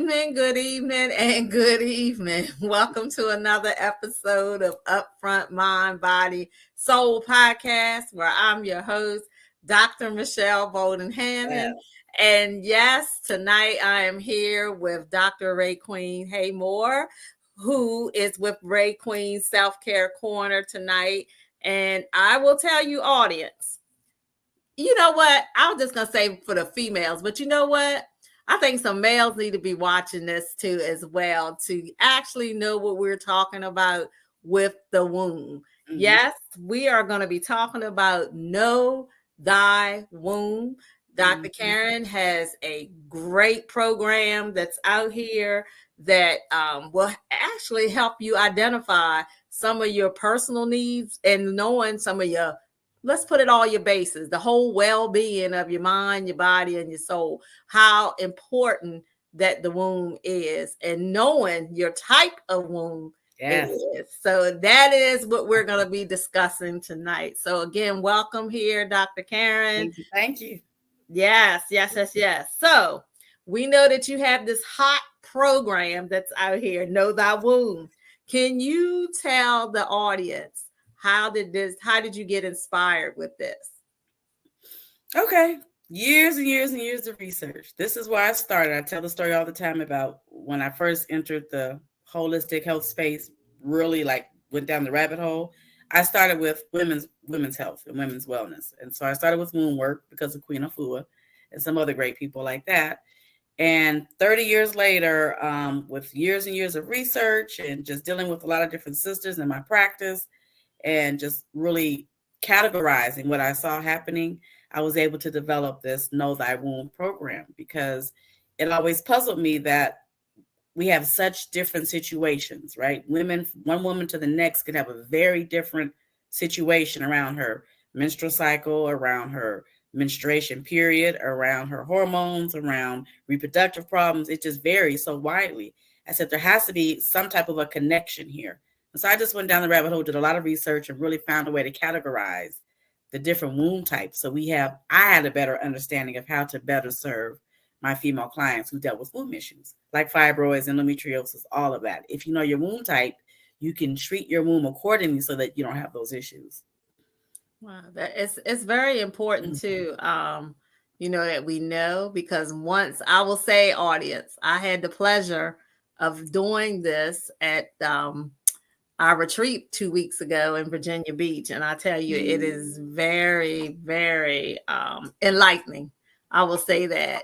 good evening, and good evening. Welcome to another episode of Upfront Mind, Body, Soul Podcast, where I'm your host, Dr. Michelle Bolden Hannon. And yes, tonight I am here with Dr. RayeQueen Haymore, who is with RayeQueen's Self-Care Corner tonight. And I will tell you, audience, you know what? I was just going to say for the females, but you know what? I think some males need to be watching this too as well to actually know what we're talking about with the womb. Mm-hmm. Yes, we are going to be talking about Know Thy Womb. Dr. Karen has a great program that's out here that will actually help you identify some of your personal needs and knowing some of your, let's put it all your bases, the whole well-being of your mind, your body, and your soul, how important that the womb is, and knowing your type of womb is. So that is what we're going to be discussing tonight. So again, welcome here, Dr. Karen. Thank you. Yes. So we know that you have this hot program that's out here, Know Thy Womb. Can you tell the audience, how did you get inspired with this? Okay. Years and years and years of research. This is where I started. I tell the story all the time about when I first entered the holistic health space, really went down the rabbit hole. I started with women's health and women's wellness. And so I started with womb work because of Queen Afua and some other great people like that. And 30 years later, with years and years of research and just dealing with a lot of different sisters in my practice, and just really categorizing what I saw happening, I was able to develop this Know Thy Womb program, because it always puzzled me that we have such different situations, right? One woman to the next could have a very different situation around her menstrual cycle, around her menstruation period, around her hormones, around reproductive problems. It just varies so widely. I said there has to be some type of a connection here. So I just went down the rabbit hole, did a lot of research, and really found a way to categorize the different womb types. So I had a better understanding of how to better serve my female clients who dealt with womb issues, like fibroids, endometriosis, all of that. If you know your womb type, you can treat your womb accordingly so that you don't have those issues. Wow, it's very important too. That we know, because once, I will say, audience, I had the pleasure of doing this at our retreat 2 weeks ago in Virginia Beach. And I tell you, it is very, very enlightening. I will say that,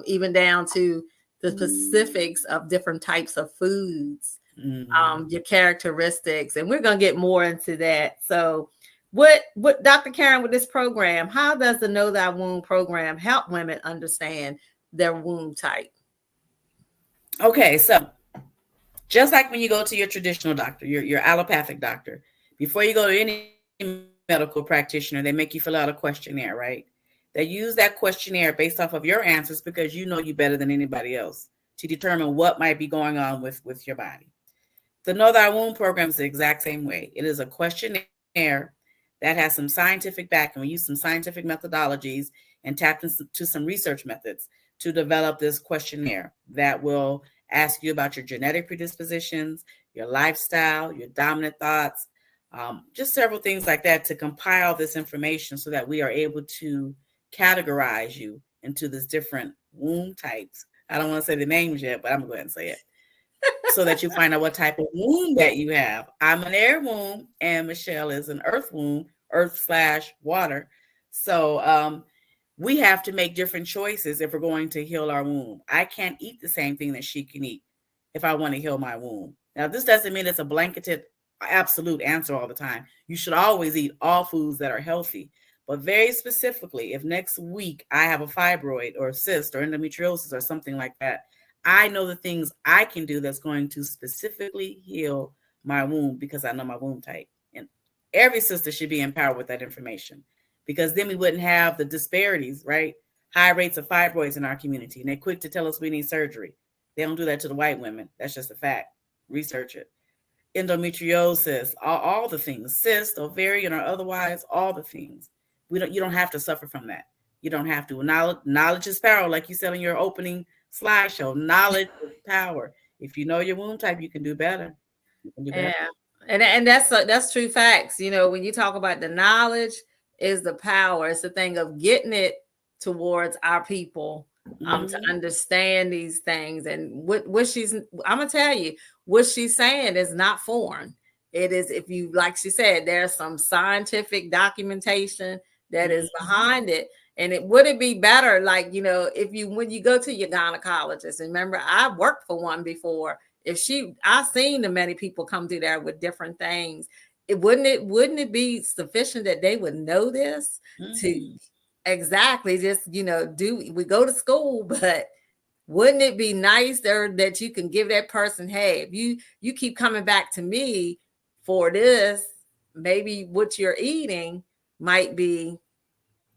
even down to the specifics of different types of foods, your characteristics. And we're going to get more into that. So what Dr. Karen, with this program, how does the Know Thy Womb program help women understand their womb type? Okay, so just like when you go to your traditional doctor, your allopathic doctor, before you go to any medical practitioner, they make you fill out a questionnaire, right? They use that questionnaire based off of your answers, because you know you better than anybody else, to determine what might be going on with your body. The Know Thy Womb program is the exact same way. It is a questionnaire that has some scientific backing. We use some scientific methodologies and tap into some research methods to develop this questionnaire that will ask you about your genetic predispositions, your lifestyle, your dominant thoughts, just several things like that, to compile this information so that we are able to categorize you into these different womb types. I don't want to say the names yet, but I'm going to go ahead and say it. So that you find out what type of womb that you have. I'm an air womb, and Michelle is an earth womb, earth/water. So we have to make different choices if we're going to heal our womb. I can't eat the same thing that she can eat if I want to heal my womb. Now, this doesn't mean it's a blanketed absolute answer all the time. You should always eat all foods that are healthy. But very specifically, if next week I have a fibroid or a cyst or endometriosis or something like that, I know the things I can do that's going to specifically heal my womb, because I know my womb type. And every sister should be empowered with that information, because then we wouldn't have the disparities, right? High rates of fibroids in our community. And they're quick to tell us we need surgery. They don't do that to the white women. That's just a fact. Research it. Endometriosis, all the things, cyst, ovarian or otherwise, all the things. You don't have to suffer from that. You don't have to. Knowledge is power, like you said in your opening slideshow. Knowledge is power. If you know your womb type, you can do better. You can do better. Yeah, and that's true facts. When you talk about the knowledge is the power. It's the thing of getting it towards our people, to understand these things. And what she's, I'm gonna tell you, what she's saying is not foreign. It is, if you, like she said, there's some scientific documentation that is behind it. And would it be better, like, if you, when you go to your gynecologist, and remember, I worked for one before. I've seen the many people come through there with different things. Wouldn't it be sufficient that they would know this to exactly just, we go to school, but wouldn't it be nicer that you can give that person, hey, if you keep coming back to me for this, maybe what you're eating might be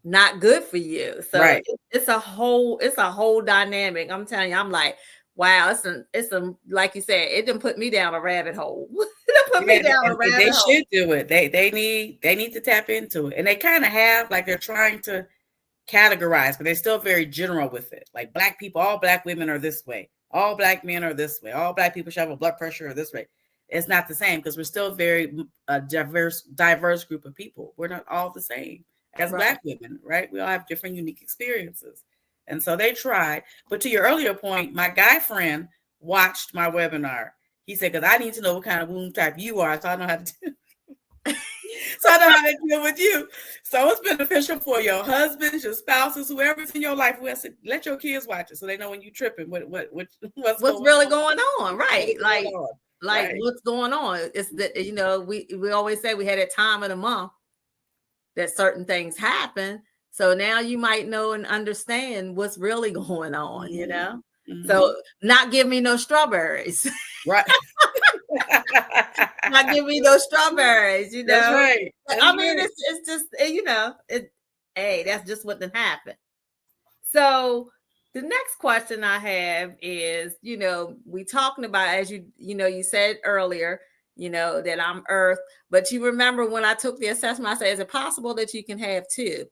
not good for you. So right. it's a whole dynamic. I'm telling you, I'm like, wow, it's a like you said, it didn't put me down a rabbit hole. They should do it. They need to tap into it. And they kind of have, like, they're trying to categorize, but they're still very general with it. Like, Black people, all Black women are this way. All Black men are this way. All Black people should have a blood pressure or this way. It's not the same, because we're still very diverse group of people. We're not all the same as Black women, right? We all have different unique experiences. And so they tried. But to your earlier point, my guy friend watched my webinar. He said, because I need to know what kind of womb type you are, so I know how to do. So I know how to deal with you. So it's beneficial for your husbands, your spouses, whoever's in your life. Let your kids watch it so they know when you're tripping what's really going on, right? Right. What's going on? It's that, we always say we had a time of the month that certain things happen. So now you might know and understand what's really going on, So not give me no strawberries. Right. Not give me no strawberries, That's right. It's just, hey, that's just what did happen. So the next question I have is, we talking about, as you said earlier, that I'm Earth, but you remember when I took the assessment, I said, is it possible that you can have two?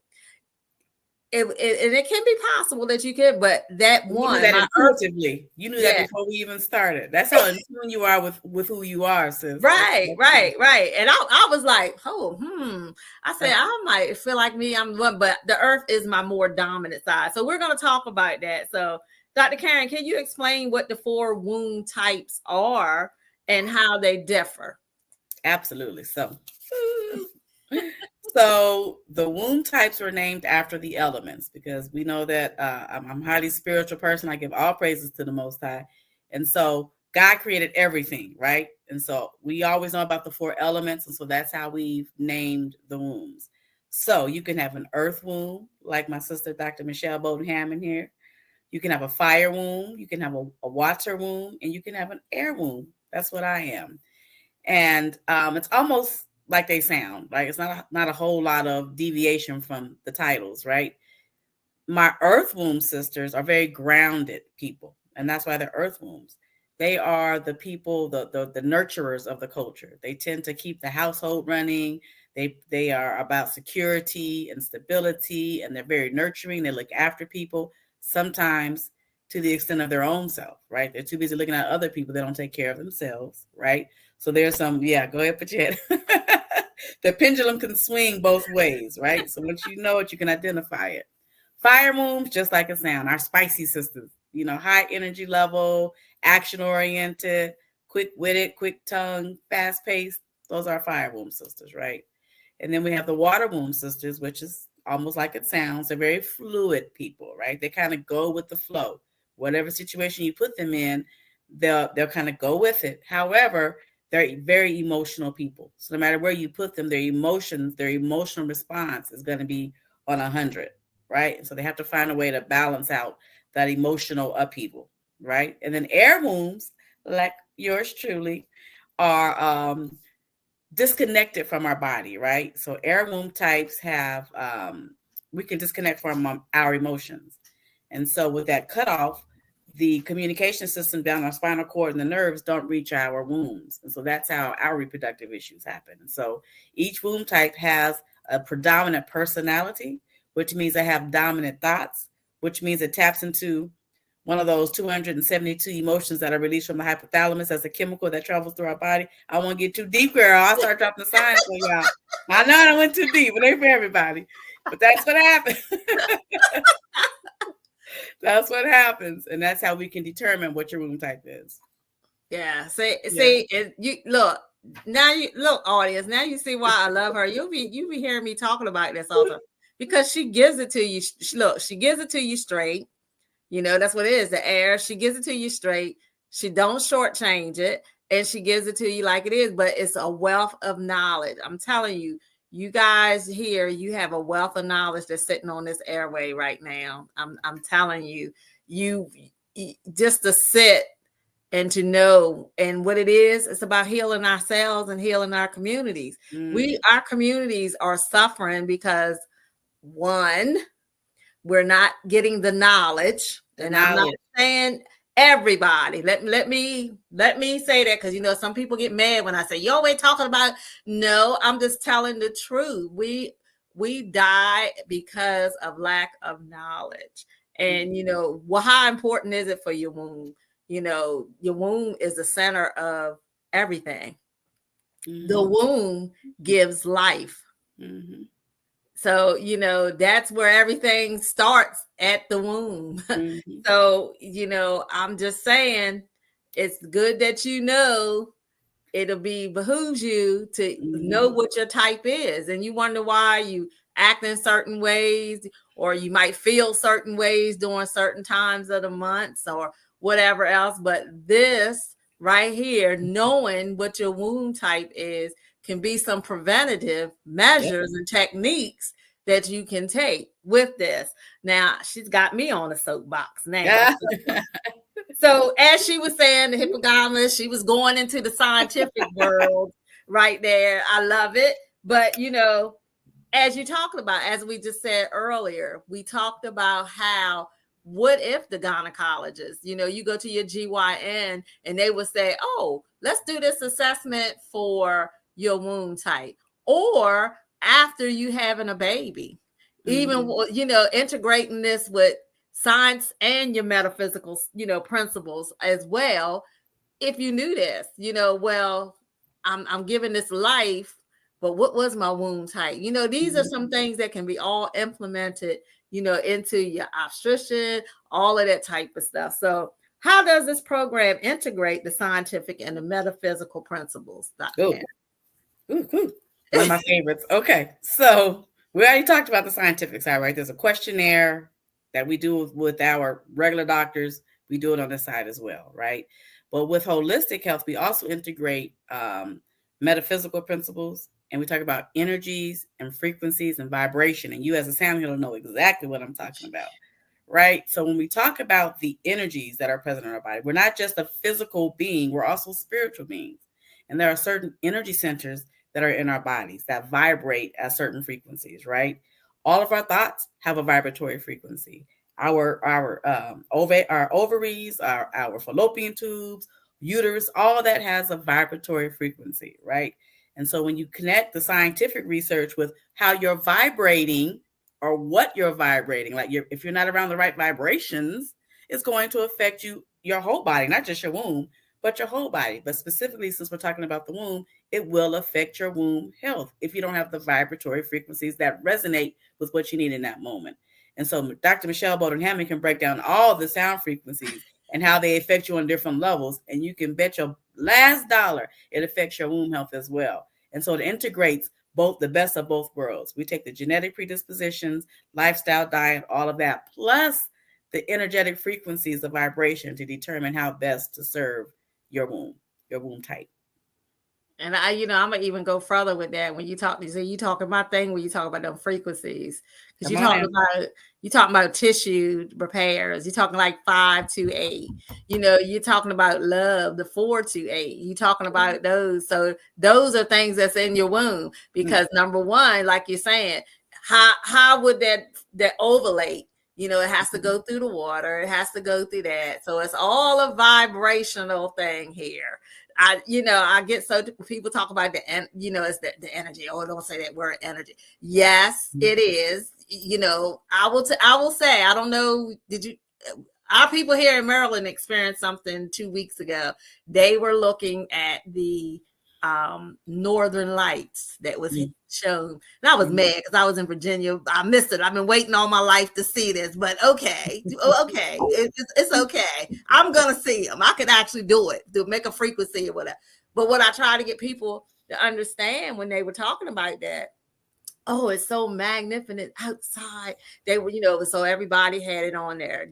And it can be possible that you could, but that you one, knew that intuitively. You knew that before we even started. That's how in tune you are with who you are, sis. Right. And I was like, I said, I might feel like me, I'm one, but the Earth is my more dominant side. So we're going to talk about that. So Dr. Karen, can you explain what the 4 womb types are and how they differ? Absolutely. So the womb types were named after the elements, because we know that I'm a highly spiritual person. I give all praises to the Most High. And so God created everything, right? And so we always know about the 4 elements. And so that's how we've named the wombs. So you can have an earth womb, like my sister, Dr. Michelle Bowden Hammond here. You can have a fire womb. You can have a water womb, and you can have an air womb. That's what I am. And it's almost like they sound. Like, it's not a whole lot of deviation from the titles, right? My earth womb sisters are very grounded people, and that's why they're earth wombs. They are the people, the nurturers of the culture. They tend to keep the household running. They are about security and stability, and they're very nurturing. They look after people, sometimes to the extent of their own self, right? They're too busy looking at other people. They don't take care of themselves, right? So there's some, go ahead, put your head. The pendulum can swing both ways, right? So once you know it, you can identify it. Fire wombs, just like it sounds, our spicy sisters, high energy level, action-oriented, quick-witted, quick-tongued, fast-paced. Those are fire womb sisters, right? And then we have the water womb sisters, which is almost like it sounds. They're very fluid people, right? They kind of go with the flow. Whatever situation you put them in, they'll kind of go with it. However, they're very emotional people. So no matter where you put them, their emotional response is going to be on 100, right? So they have to find a way to balance out that emotional upheaval, right? And then air wombs, like yours truly, are disconnected from our body, right? So air womb types have, we can disconnect from our emotions. And so with that cutoff, the communication system down our spinal cord and the nerves don't reach our wombs. And so that's how our reproductive issues happen. And so each womb type has a predominant personality, which means they have dominant thoughts, which means it taps into one of those 272 emotions that are released from the hypothalamus as a chemical that travels through our body. I won't get too deep, girl. I'll start dropping the science on y'all. I know I went too deep, but ain't for everybody. But that's what happens. That's what happens. And that's how we can determine what your womb type is. Yeah. See, you look, now you look, audience, now you see why I love her. You be hearing me talking about this all the time because she gives it to you. Look, she gives it to you straight. You know, that's what it is. The air, she gives it to you straight. She don't shortchange it, and she gives it to you like it is, but it's a wealth of knowledge. I'm telling you, you guys here, you have a wealth of knowledge that's sitting on this airway right now. I'm telling you, you just to sit and to know, and what it is, it's about healing ourselves and healing our communities. Our communities are suffering because, one, we're not getting the knowledge. And I'm not saying everybody. Let me say that, because, you know, some people get mad when I say, yo, ain't talking about. No, I'm just telling the truth. We die because of lack of knowledge. And, you know, well, how important is it for your womb? You know, your womb is the center of everything. The womb gives life. So, you know, that's where everything starts, at the womb. So, you know, I'm just saying, it's good that you know, it'll behooves you to know what your type is. And you wonder why you act in certain ways, or you might feel certain ways during certain times of the months or whatever else. But this right here, knowing what your womb type is, can be some preventative measures and techniques that you can take with this. Now, she's got me on a soapbox now. So as she was saying, the hippopotamus, she was going into the scientific world right there. I love it. But, you know, as you talked about, as we just said earlier, we talked about how, what if the gynecologist, you know, you go to your GYN and they would say, oh, let's do this assessment for your womb type, or after you having a baby, even, you know, integrating this with science and your metaphysical, you know, principles as well. If you knew this, you know, well, I'm giving this life, but what was my womb type? You know, these are some things that can be all implemented, you know, into your obstetrician, all of that type of stuff. So how does this program integrate the scientific and the metaphysical principles, Dr. One of my favorites. Okay, so we already talked about the scientific side, right? There's a questionnaire that we do with our regular doctors. We do it on this side as well, right? But with holistic health, we also integrate metaphysical principles, and we talk about energies and frequencies and vibration. And you as a sound healer know exactly what I'm talking about, right? So when we talk about the energies that are present in our body, we're not just a physical being, we're also spiritual beings. And there are certain energy centers that are in our bodies that vibrate at certain frequencies, right? All of our thoughts have a vibratory frequency. Our ovaries, our fallopian tubes, uterus, all that has a vibratory frequency, right? And so when you connect the scientific research with how you're vibrating or what you're vibrating, like if you're not around the right vibrations, it's going to affect your whole body, not just your womb, but your whole body. But specifically, since we're talking about the womb, it will affect your womb health if you don't have the vibratory frequencies that resonate with what you need in that moment. And so Dr. Michelle Bowden-Hammond can break down all the sound frequencies and how they affect you on different levels. And you can bet your last dollar it affects your womb health as well. And so it integrates both the best of both worlds. We take the genetic predispositions, lifestyle, diet, all of that, plus the energetic frequencies of vibration to determine how best to serve your womb type. And I'm gonna even go further with that. When you talking about thing when you talk about them frequencies, because you talking about tissue repairs. You're talking like 5-8. You're talking about love, the 4-8. You're talking about those. So those are things that's in your womb. Because number one, like you're saying, how would that ovulate? It has to go through the water. It has to go through that. So it's all a vibrational thing here. I get so people talk about it's the energy. Oh, don't say that word energy. Yes, it is. I will say, I don't know. our people here in Maryland experienced something 2 weeks ago. They were looking at the Northern Lights that was shown. And I was mad because I was in Virginia. I missed it. I've been waiting all my life to see this, but okay. It's okay. I'm going to see them. I could actually do it, make a frequency or whatever. But what I try to get people to understand when they were talking about that, oh, it's so magnificent outside. They were, so everybody had it on their,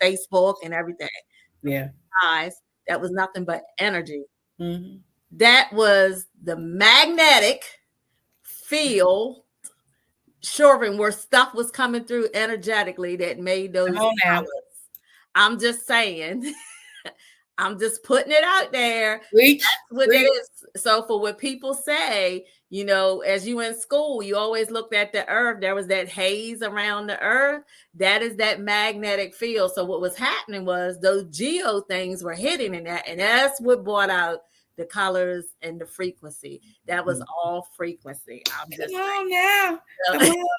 Facebook and everything. Yeah. Eyes, that was nothing but energy. Mm-hmm. That was the magnetic field showing where stuff was coming through energetically that made those colors. I'm just saying. I'm just putting it out there. That's what it is. So for what people say, as you in school, you always looked at the earth. There was that haze around the earth. That is that magnetic field. So what was happening was those geo things were hitting in that. And that's what brought out the colors and the frequency. That was all frequency. I'm just Come on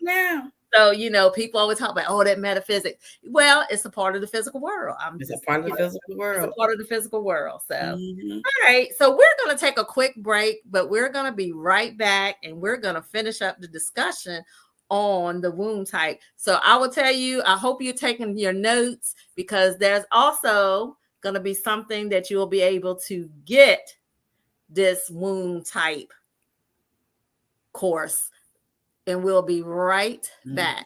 now. So, people always talk about, that metaphysics. Well, it's a part of the physical world. It's a part of the physical world. It's a part of the physical world. So, all right. So we're going to take a quick break, but we're going to be right back and we're going to finish up the discussion on the womb type. So I will tell you, I hope you're taking your notes because there's also going to be something that you'll be able to get this womb type course. And we'll be right back.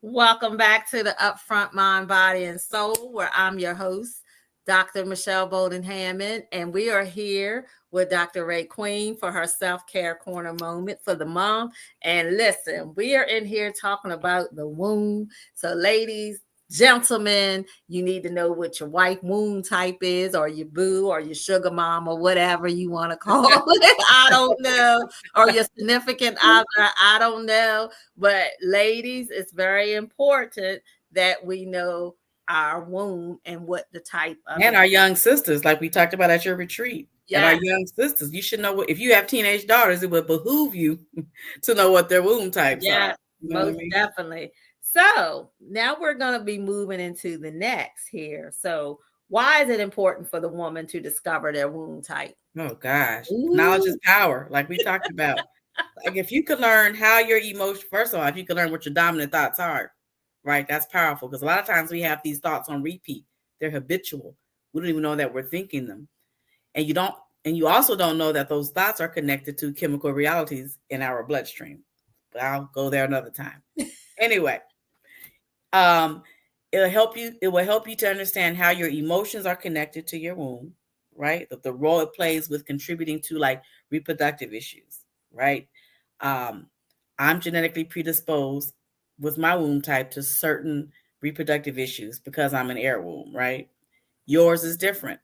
Welcome back to the Upfront Mind, Body, and Soul, where I'm your host, Dr. Michelle Bowden Hammond, and we are here with Dr. RayeQueen for her self-care corner moment for the month. And listen, we are in here talking about the womb. So ladies, gentlemen, you need to know what your wife womb type is, or your boo, or your sugar mom, or whatever you want to call it. I don't know. Or your significant other. I don't know. But ladies, it's very important that we know our womb and what the type of. And our young sisters, like we talked about at your retreat. Yeah. And our young sisters, you should know what, if you have teenage daughters, it would behoove you to know what their womb types are. You know most definitely. So now we're going to be moving into the next here. So why is it important for the woman to discover their womb type? Oh, gosh. Ooh. Knowledge is power, like we talked about. Like if you could learn how your emotion, first of all, if you could learn what your dominant thoughts are, right, that's powerful. Because a lot of times we have these thoughts on repeat. They're habitual. We don't even know that we're thinking them. And you also don't know that those thoughts are connected to chemical realities in our bloodstream. But I'll go there another time. Anyway. It will help you to understand how your emotions are connected to your womb, right? The role it plays with contributing to like reproductive issues, right? I'm genetically predisposed with my womb type to certain reproductive issues because I'm an air womb, right? Yours is different,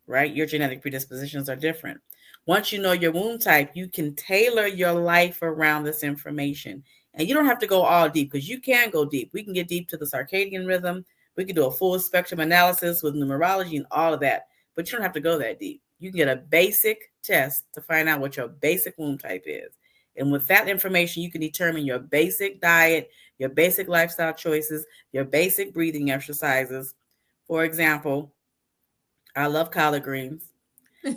right? Your genetic predispositions are different. Once you know your womb type, you can tailor your life around this information. And you don't have to go all deep because you can go deep. We can get deep to the circadian rhythm. We can do a full spectrum analysis with numerology and all of that. But you don't have to go that deep. You can get a basic test to find out what your basic womb type is. And with that information, you can determine your basic diet, your basic lifestyle choices, your basic breathing exercises. For example, I love collard greens.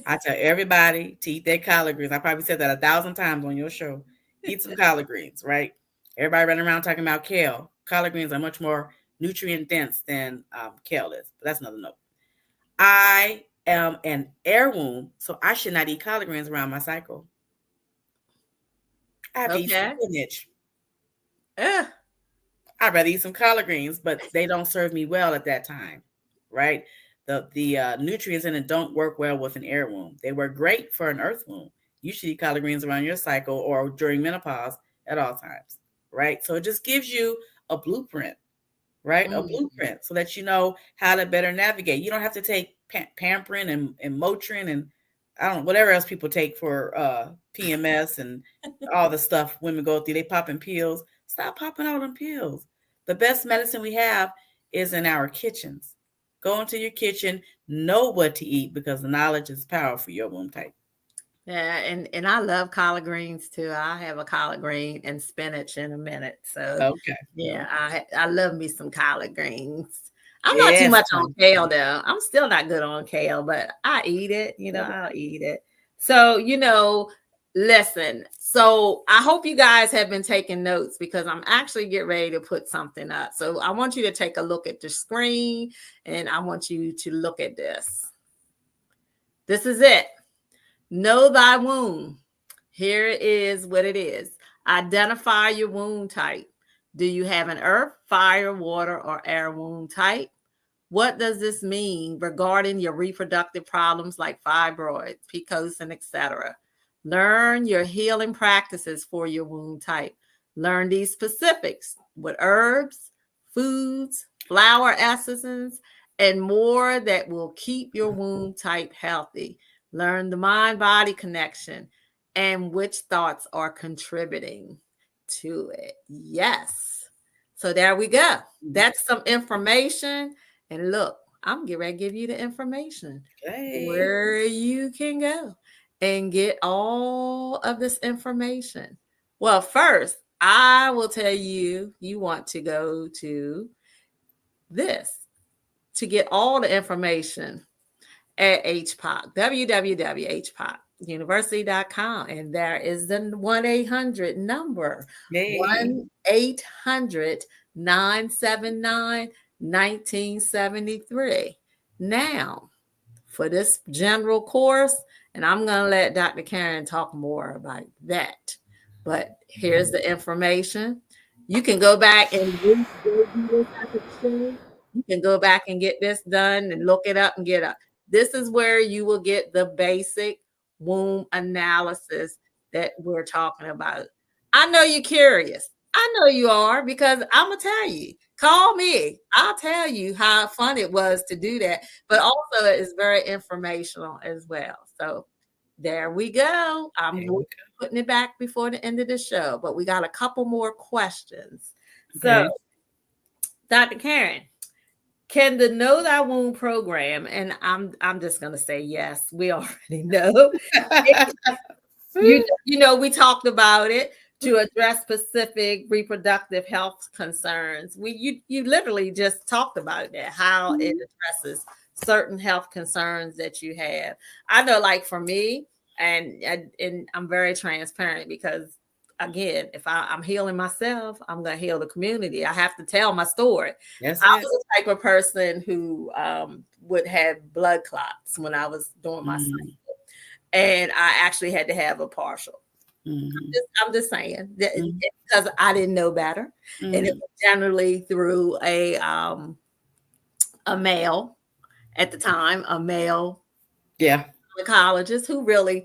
I tell everybody to eat their collard greens. I probably said that 1,000 times on your show. Eat some collard greens, right? Everybody running around talking about kale. Collard greens are much more nutrient dense than kale is. But that's another note. I an air wound, so I should not eat collard greens around my cycle. I have to eat some spinach. I'd rather eat some collard greens, but they don't serve me well at that time, right? The nutrients in it don't work well with an air wound. They work great for an earth wound. You should eat collard greens around your cycle or during menopause at all times, right? So it just gives you a blueprint, right? A blueprint so that you know how to better navigate. You don't have to take Pamprin and Motrin and I don't know, whatever else people take for PMS and all the stuff women go through. They popping pills. Stop popping all them pills. The best medicine we have is in our kitchens. Go into your kitchen, know what to eat because the knowledge is power for your womb type. Yeah, and I love collard greens too. I have a collard green and spinach in a minute. So okay, yeah, I love me some collard greens. I'm not too much on kale though. I'm still not good on kale, but I eat it. I'll eat it. So listen. So I hope you guys have been taking notes because I'm actually getting ready to put something up. So I want you to take a look at the screen, and I want you to look at this. This is it. Know thy wound. Here is what it is. Identify your wound type. Do you have an earth, fire, water, or air wound type? What does this mean regarding your reproductive problems like fibroids, PCOS, and etc.? Learn your healing practices for your wound type. Learn these specifics with herbs, foods, flower essences, and more that will keep your wound type healthy. Learn the mind-body connection and which thoughts are contributing to it. Yes. So there we go. That's some information. And look, I'm getting ready to give you the information where you can go and get all of this information. Well, first, I will tell you, you want to go to this to get all the information at HPOC, www.hpocuniversity.com. And there is the 1-800 number, 1-800-979-1973. Now, for this general course, and I'm going to let Dr. Karen talk more about that. But here's the information. You can go back and you can go back and get this done and look it up and get up. This is where you will get the basic womb analysis that we're talking about. I know you're curious. I know you are because I'm going to tell you. Call me. I'll tell you how fun it was to do that. But also it's very informational as well. So there we go. I'm putting it back before the end of the show. But we got a couple more questions. So, Dr. Karen, can the Know Thy Wound program, and I'm just going to say yes, we already know. We talked about it to address specific reproductive health concerns. You literally just talked about that, how it addresses certain health concerns that you have. I know, like for me, and I'm very transparent because again, if I'm healing myself, I'm going to heal the community. I have to tell my story. Yes, I was the type of person who would have blood clots when I was doing my cycle. And I actually had to have a partial. I'm just saying that because I didn't know better. And it was generally through a male at the time, a male gynecologist who really,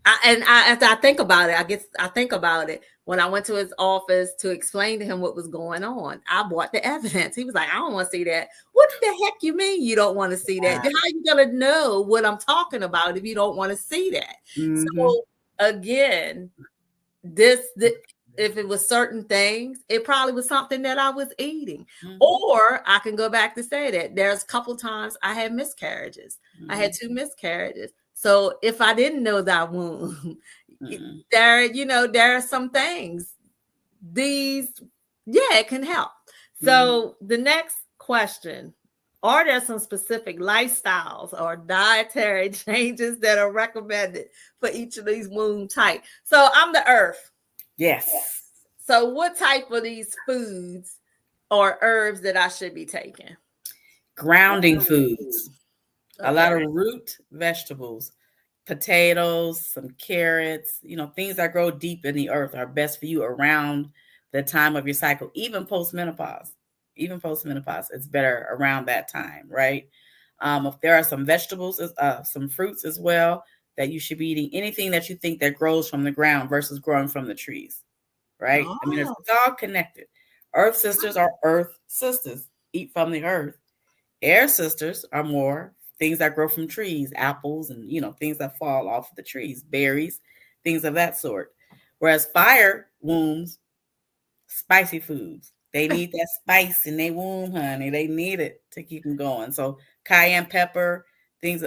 as I think about it, I think about it when I went to his office to explain to him what was going on. I brought the evidence. He was like, I don't want to see that. What the heck you mean you don't want to see that? How are you going to know what I'm talking about if you don't want to see that? So again, if it was certain things, it probably was something that I was eating. Or I can go back to say that there's a couple times I had miscarriages. I had 2 miscarriages. So if I didn't know that wound, there are some things. It can help. So the next question, are there some specific lifestyles or dietary changes that are recommended for each of these wound types? So I'm the earth. Yes. So what type of these foods or herbs that I should be taking? Grounding foods. A lot of root vegetables, potatoes, some carrots, things that grow deep in the earth are best for you around the time of your cycle, even post-menopause. Even post-menopause, it's better around that time, right? If there are some vegetables, some fruits as well, that you should be eating, anything that you think that grows from the ground versus growing from the trees, right? Oh. I mean, it's all connected. Earth sisters are earth sisters, eat from the earth. Air sisters are more things that grow from trees, apples, and things that fall off of the trees, berries, things of that sort. Whereas fire wombs, spicy foods. They need that spice in their womb, honey. They need it to keep them going. So cayenne pepper, things,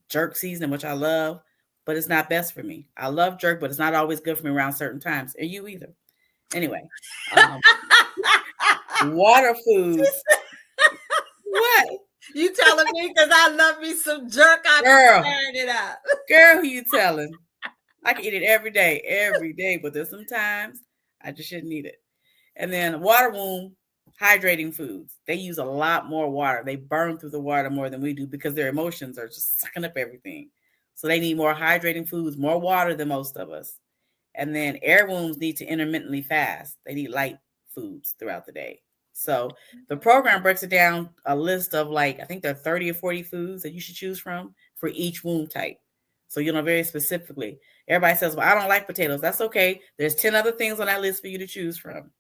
jerk seasoning, which I love, but it's not best for me. I love jerk, but it's not always good for me around certain times. And you either. Anyway, water foods. What? You telling me because I love me some jerk? I'm tearing it up. Girl, who you telling? I can eat it every day, but there's some times I just shouldn't eat it. And then water womb, hydrating foods. They use a lot more water. They burn through the water more than we do because their emotions are just sucking up everything. So they need more hydrating foods, more water than most of us. And then air wombs need to intermittently fast. They need light foods throughout the day. So the program breaks it down, a list of I think there are 30 or 40 foods that you should choose from for each womb type. So, very specifically, everybody says, well, I don't like potatoes. That's okay. There's 10 other things on that list for you to choose from.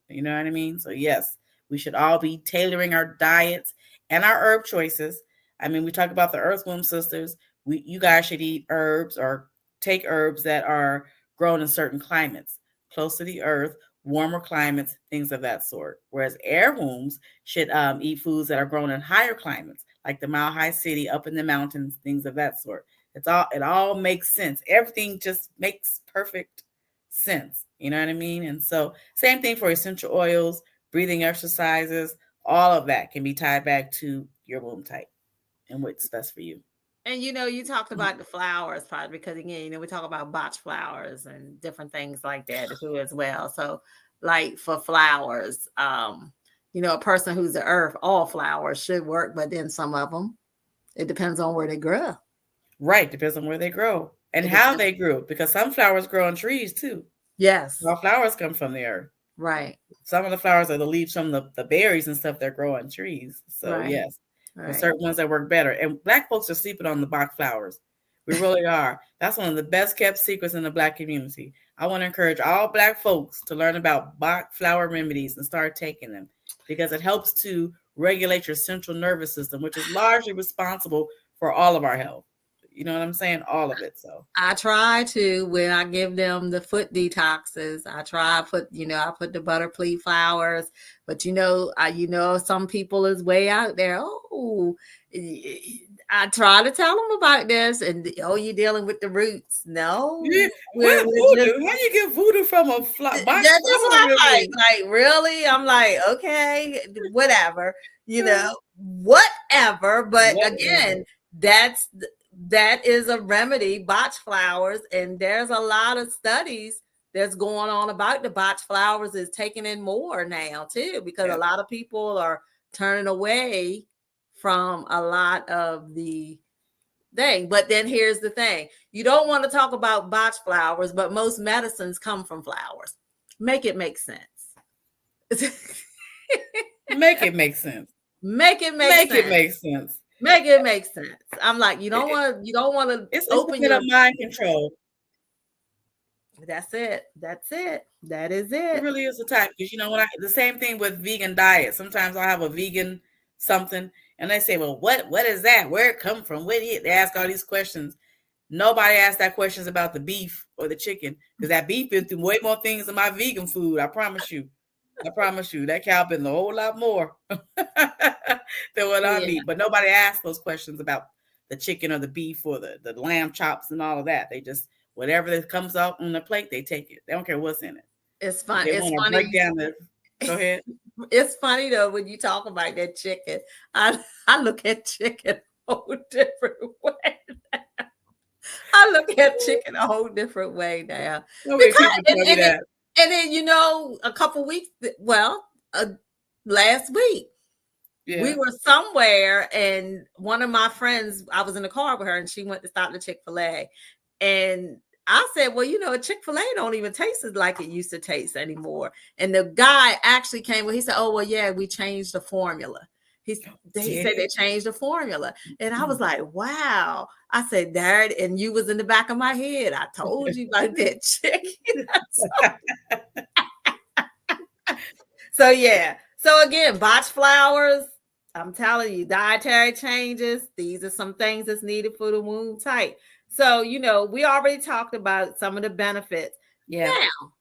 You know what I mean? So yes, we should all be tailoring our diets and our herb choices. I mean, we talk about the earthworm sisters. You guys should eat herbs or take herbs that are grown in certain climates, close to the earth, warmer climates, things of that sort. Whereas air wombs should eat foods that are grown in higher climates, like the Mile High City, up in the mountains, things of that sort. It all makes sense. Everything just makes perfect sense. You know what I mean? And so same thing for essential oils, breathing exercises, all of that can be tied back to your womb type and what's best for you. And you talked about the flowers part because again, we talk about Bach flowers and different things like that too as well. So like for flowers, a person who's the earth, all flowers should work, but then some of them, it depends on where they grow. Right. Depends on where they grow and how they grew, because some flowers grow on trees too. Yes. All flowers come from the earth. Right. Some of the flowers are the leaves from the berries and stuff that grow on trees. So yes. There's certain ones that work better. And Black folks are sleeping on the Bach flowers. We really are. That's one of the best kept secrets in the Black community. I want to encourage all Black folks to learn about Bach flower remedies and start taking them because it helps to regulate your central nervous system, which is largely responsible for all of our health. You know what I'm saying? All of it. So I try to, when I give them the foot detoxes, I put the butterpleat flowers, but some people is way out there. Oh, I try to tell them about this and you're dealing with the roots. No. Yeah. Voodoo? How you get voodoo from a flower? That's what I'm like, really? I'm like, okay, whatever, whatever. But again, that is a remedy, Bach flowers, and there's a lot of studies that's going on about the Bach flowers is taking in more now too, because a lot of people are turning away from a lot of the thing. But then here's the thing. You don't want to talk about Bach flowers, but most medicines come from flowers. Make it make sense. Make it make sense. Make it make sense. Make it make sense. I'm like, you don't want to open your mind control. That's it. That is it. It really is the type, because the same thing with vegan diet. Sometimes I'll have a vegan something and they say, well, what is that? Where it come from? What is it? They ask all these questions. Nobody asked that questions about the beef or the chicken, because that beef been through way more things than my vegan food. I promise you. That cow been a whole lot more than what I eat. But nobody asked those questions about the chicken or the beef or the lamb chops and all of that. They just, whatever that comes out on the plate, they take it. They don't care what's in it. It's fun. It's funny. Go ahead. It's funny though when you talk about that chicken. I look at chicken a whole different way. I look at chicken a whole different way now. And then, a couple weeks, last week, We Yeah. were somewhere, and one of my friends, I was in the car with her, and she went to stop the Chick-fil-A. And I said, well, Chick-fil-A don't even taste like it used to taste anymore. And the guy actually came, he said, oh, well, yeah, we changed the formula. He said they changed the formula. And I was like, wow. I said, Dad, and you was in the back of my head. I told you about that chicken. So, yeah. So, again, botched flowers. I'm telling you, dietary changes. These are some things that's needed for the womb type. So, we already talked about some of the benefits. Yeah. Now,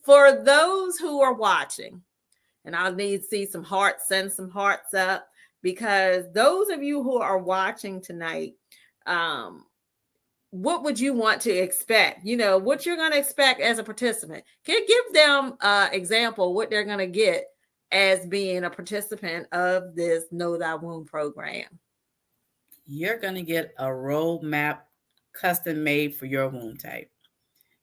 for those who are watching, and I'll need to see some hearts, send some hearts up, because those of you who are watching tonight, what would you want to expect? What you're going to expect as a participant. Can you give them example what they're going to get as being a participant of this Know Thy Womb program? You're going to get a roadmap custom made for your womb type.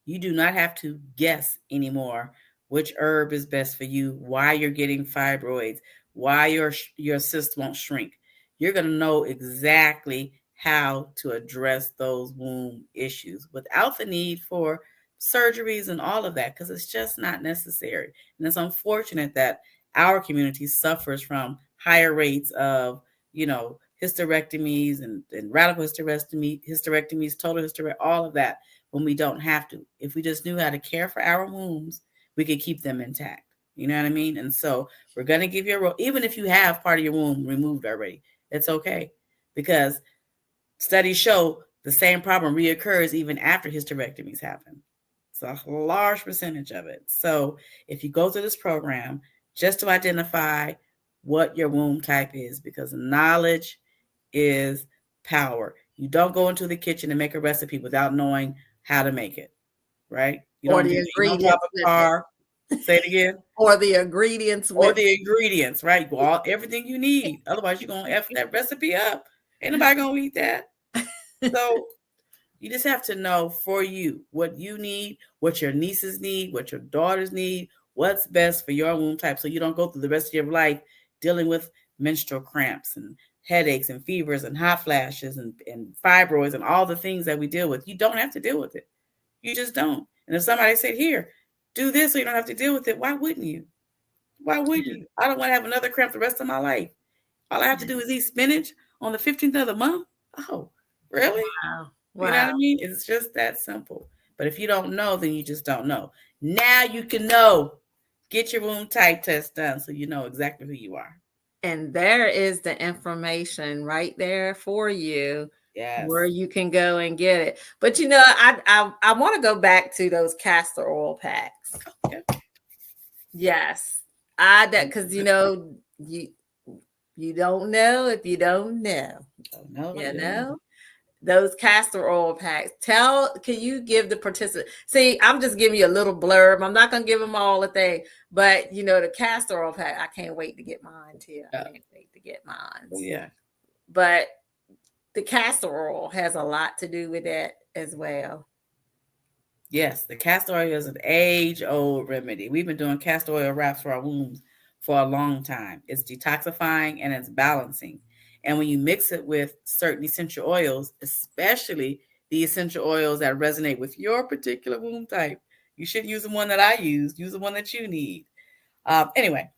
You do not have to guess anymore which herb is best for you, why you're getting fibroids, why your cyst won't shrink. You're going to know exactly how to address those womb issues without the need for surgeries and all of that, because it's just not necessary. And it's unfortunate that our community suffers from higher rates of, hysterectomies and radical hysterectomies, total hysterectomy, all of that, when we don't have to. If we just knew how to care for our wombs, we could keep them intact. You know what I mean? And so we're going to give you even if you have part of your womb removed already, it's okay, because studies show the same problem reoccurs even after hysterectomies happen. It's a large percentage of it. So if you go through this program, just to identify what your womb type is, because knowledge is power. You don't go into the kitchen and make a recipe without knowing how to make it, right? You Or don't the you don't drive ingredients a car. Say it again. Or the ingredients Or the ingredients, right? Everything you need. Otherwise, you're going to F that recipe up. Ain't nobody going to eat that. So you just have to know for you what you need, what your nieces need, what your daughters need, what's best for your womb type, so you don't go through the rest of your life dealing with menstrual cramps and headaches and fevers and hot flashes and fibroids and all the things that we deal with. You don't have to deal with it. You just don't. And if somebody said, here, do this so you don't have to deal with it, why wouldn't you? Why wouldn't you? I don't want to have another cramp the rest of my life. All I have to do is eat spinach on the 15th of the month. Oh, really? Wow. You know what I mean? It's just that simple. But if you don't know, then you just don't know. Now you can know. Get your womb type test done so you know exactly who you are. And there is the information right there for you. Yes. Where you can go and get it. But I want to go back to those castor oil packs. Okay. Yes. Because you don't know if you don't know. Those castor oil packs. Can you give the participant? See, I'm just giving you a little blurb. I'm not going to give them all a thing, but the castor oil pack, I can't wait to get mine too. I can't wait to get mine. Yeah. But the castor oil has a lot to do with that as well. Yes, the castor oil is an age-old remedy. We've been doing castor oil wraps for our wombs for a long time. It's detoxifying and it's balancing. And when you mix it with certain essential oils, especially the essential oils that resonate with your particular womb type, you should use the one that I use. Use the one that you need. Anyway,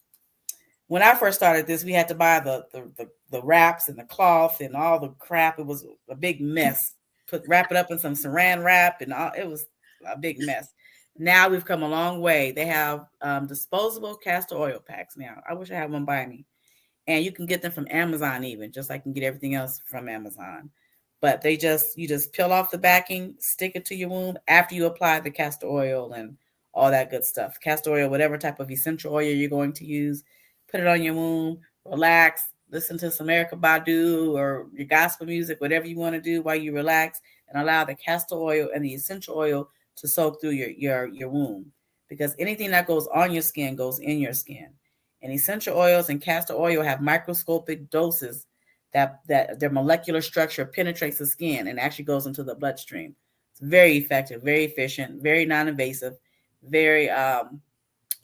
when I first started this, we had to buy the wraps and the cloth and all the crap. It was a big mess. Wrap it up in some saran wrap and all. It was a big mess. Now we've come a long way. They have disposable castor oil packs now. I wish I had one by me. And you can get them from Amazon even, just like you can get everything else from Amazon. But you just peel off the backing, stick it to your womb after you apply the castor oil and all that good stuff. Castor oil, whatever type of essential oil you're going to use, put it on your womb, relax, listen to some Erykah Badu or your gospel music, whatever you want to do while you relax, and allow the castor oil and the essential oil to soak through your womb. Because anything that goes on your skin goes in your skin. And essential oils and castor oil have microscopic doses that their molecular structure penetrates the skin and actually goes into the bloodstream. It's very effective, very efficient, very non-invasive, very,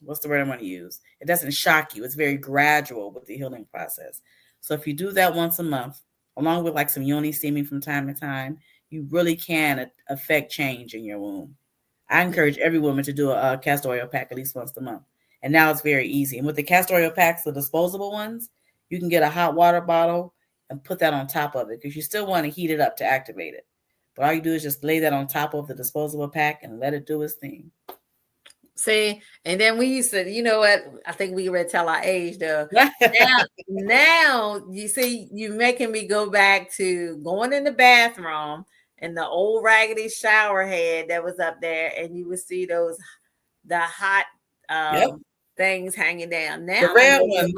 what's the word I want to use? It doesn't shock you. It's very gradual with the healing process. So if you do that once a month, along with like some yoni steaming from time to time, you really can affect change in your womb. I encourage every woman to do a castor oil pack at least once a month. And now it's very easy. And with the castor oil packs, the disposable ones, you can get a hot water bottle and put that on top of it because you still want to heat it up to activate it. But all you do is just lay that on top of the disposable pack and let it do its thing. See, and then we used to, you know what? I think we already tell our age though. Now you see, you making me go back to going in the bathroom and the old raggedy shower head that was up there, and you would see the hot things hanging down. Now the red one,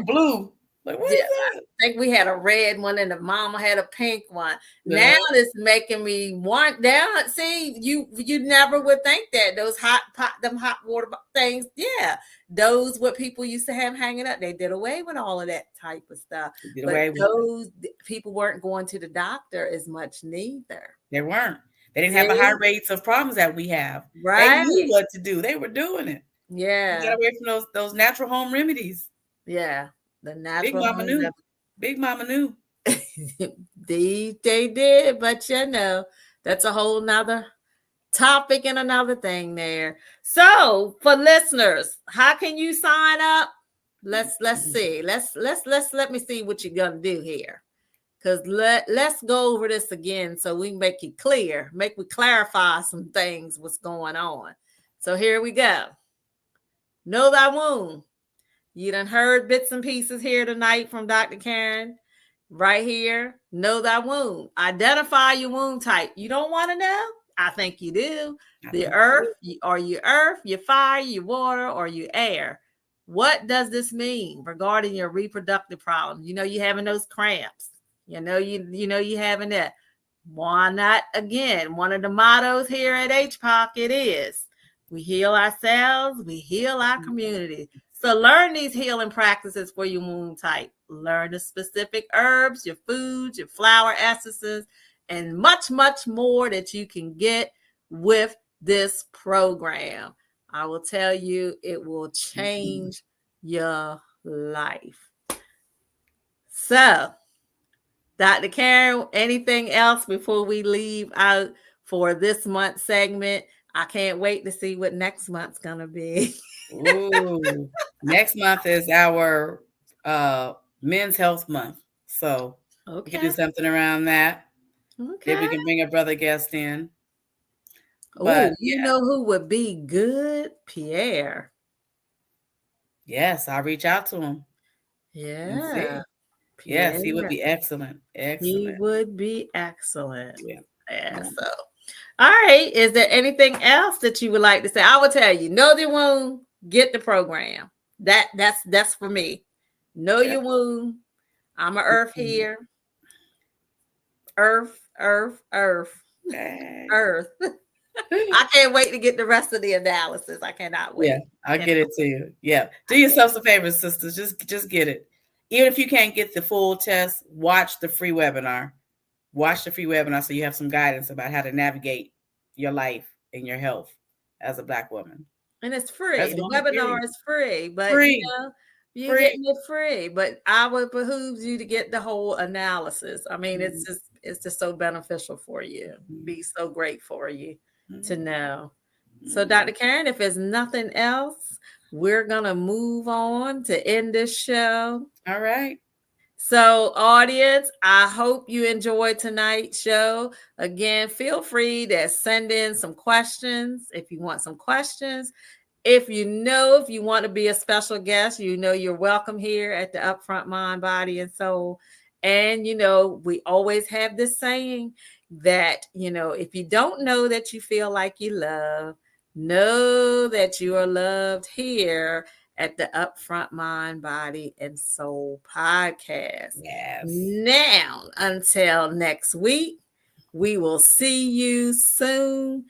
blue. Like, what is that? I think we had a red one and the mama had a pink one. Now it's making me want down. See, you never would think that those hot water things. Yeah, those what people used to have hanging up. They did away with all of that type of stuff. But those people weren't going to the doctor as much neither. They weren't. They didn't have the high rates of problems that we have. Right. They knew what to do. They were doing it. Yeah. You got away from those natural home remedies. Yeah. The natural Big Mama knew. they did, but you know, that's a whole nother topic and another thing there. So for listeners, how can you sign up? Let's see. Let me see what you're gonna do here. Because let's go over this again so we make it clear, we clarify some things, what's going on. So here we go. Know thy womb. You done heard bits and pieces here tonight from Dr. Karen. Right here, know thy womb. Identify your womb type. You don't want to know? I think you do. The earth, are you earth, you fire, you water, or you air? What does this mean regarding your reproductive problems? You know you having those cramps. You know you having that. Why not? Again, one of the mottos here at HPOC it is, we heal ourselves, we heal our community. So learn these healing practices for your womb type. Learn the specific herbs, your foods, your flower essences, and much, much more that you can get with this program. I will tell you, it will change your life. So, Dr. Karen, anything else before we leave out for this month's segment? I can't wait to see what next month's going to be. Ooh, next month is our Men's Health Month. So we can do something around that. Okay. Then we can bring a brother guest in. But you know who would be good? Pierre. Yes, I'll reach out to him. Yeah. Yes, he would be excellent. He would be excellent. Yeah. So, all right. Is there anything else that you would like to say? I will tell you, know the womb, get the program. That's for me. Know your womb. I'm an earth here. Earth. I can't wait to get the rest of the analysis. I cannot wait. Yeah, I'll get it to you. Yeah. Do yourself some favors, sisters. Just get it. Even if you can't get the full test, watch the free webinar. Watch the free webinar so you have some guidance about how to navigate your life and your health as a Black woman. And it's free. The webinar is free, but you're getting it free. But I would behoove you to get the whole analysis. I mean, it's just so beneficial for you. Be so great for you to know. So, Dr. Karen, if there's nothing else, we're gonna move on to end this show. All right. So, audience, I hope you enjoyed tonight's show. Again, feel free to send in some questions if you want some questions. If you want to be a special guest, you're welcome here at the Upfront Mind, Body, and Soul. And, we always have this saying that, if you don't know that you feel like you love, know that you are loved here at the Upfront Mind, Body, and Soul podcast. Yes. Now, until next week, we will see you soon.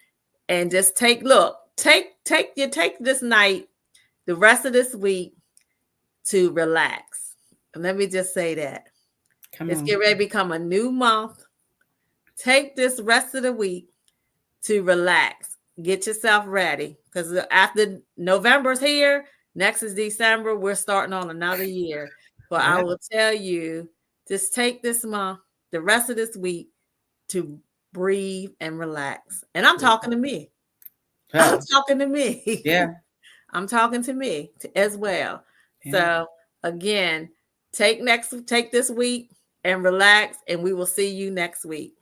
And just take this night, the rest of this week, to relax. And let me just say that. It's getting ready to become a new month. Take this rest of the week to relax. Get yourself ready. Because after November's here, next is December. We're starting on another year. But I will tell you, just take this month, the rest of this week, to breathe and relax. And I'm talking to me. I'm talking to me. Yeah. I'm talking to me as well. Yeah. So again, take this week and relax, and we will see you next week.